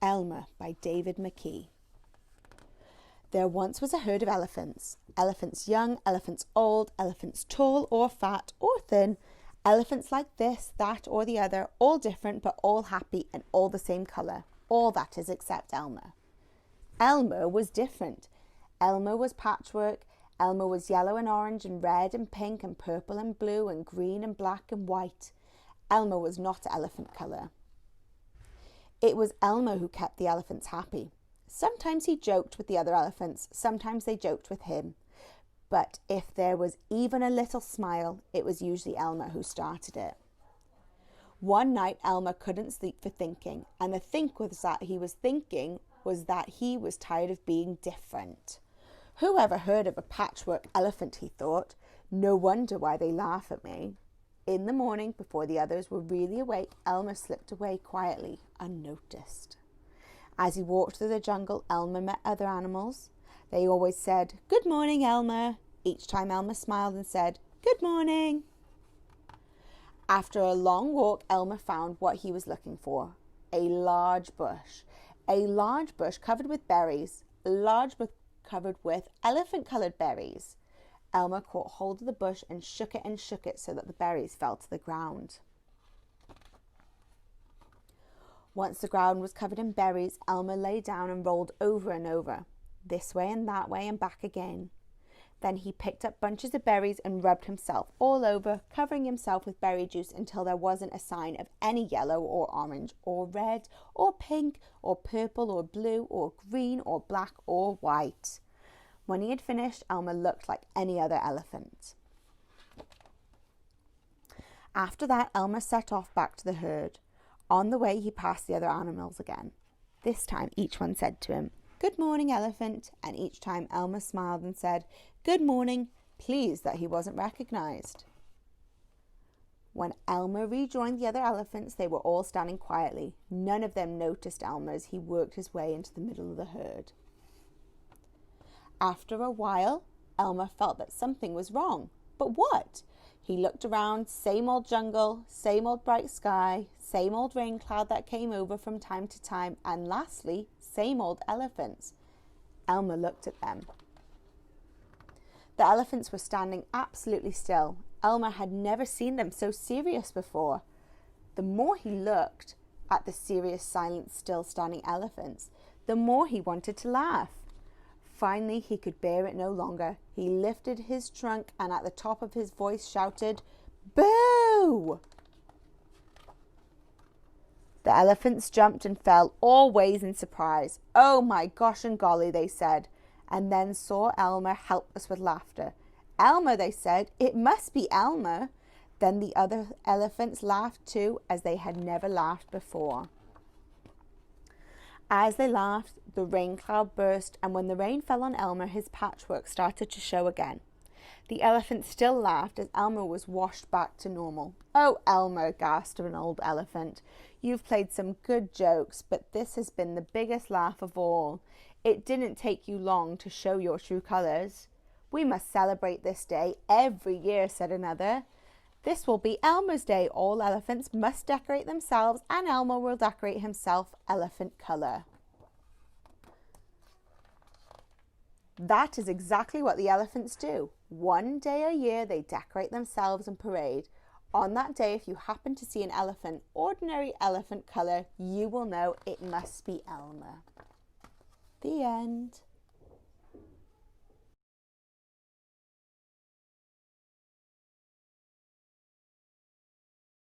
Elmer by David McKee. There once was a herd of elephants. Elephants young, elephants old, elephants tall or fat or thin, elephants like this, that or the other, all different but all happy and all the same colour. All that is except Elmer. Elmer was different. Elmer was patchwork. Elmer was yellow and orange and red and pink and purple and blue and green and black and white. Elmer was not elephant colour. It was Elmer who kept the elephants happy. Sometimes he joked with the other elephants, sometimes they joked with him. But if there was even a little smile, it was usually Elmer who started it. One night Elmer couldn't sleep for thinking, and the think was that he was thinking was that he was tired of being different. Who ever heard of a patchwork elephant, he thought. No wonder why they laugh at me. In the morning, before the others were really awake, Elmer slipped away quietly, unnoticed. As he walked through the jungle, Elmer met other animals. They always said, "Good morning, Elmer." Each time Elmer smiled and said, "Good morning." After a long walk, Elmer found what he was looking for, a large bush. A large bush covered with berries, a large bush covered with elephant-coloured berries. Elmer caught hold of the bush and shook it so that the berries fell to the ground. Once the ground was covered in berries, Elmer lay down and rolled over and over, this way and that way and back again. Then he picked up bunches of berries and rubbed himself all over, covering himself with berry juice until there wasn't a sign of any yellow or orange or red or pink or purple or blue or green or black or white. When he had finished, Elmer looked like any other elephant. After that, Elmer set off back to the herd. On the way, he passed the other animals again. This time, each one said to him, "Good morning, elephant," and each time Elmer smiled and said, "Good morning," pleased that he wasn't recognized. When Elmer rejoined the other elephants, they were all standing quietly. None of them noticed Elmer as he worked his way into the middle of the herd. After a while, Elmer felt that something was wrong. But what? He looked around, same old jungle, same old bright sky, same old rain cloud that came over from time to time, and lastly, same old elephants. Elmer looked at them. The elephants were standing absolutely still. Elmer had never seen them so serious before. The more he looked at the serious, silent, still standing elephants, the more he wanted to laugh. Finally, he could bear it no longer. He lifted his trunk and at the top of his voice shouted, "Boo!" The elephants jumped and fell all ways in surprise. "Oh my gosh and golly," they said, and then saw Elmer helpless with laughter. "Elmer," they said, "it must be Elmer." Then the other elephants laughed too, as they had never laughed before. As they laughed, the rain cloud burst, and when the rain fell on Elmer, his patchwork started to show again. The elephants still laughed as Elmer was washed back to normal. "Oh, Elmer," gasped an old elephant, "you've played some good jokes, but this has been the biggest laugh of all. It didn't take you long to show your true colours." "We must celebrate this day every year," said another. "This will be Elmer's Day. All elephants must decorate themselves, and Elmer will decorate himself elephant colour." That is exactly what the elephants do. One day a year they decorate themselves and parade. On that day, if you happen to see an elephant, ordinary elephant colour, you will know it must be Elmer. The end.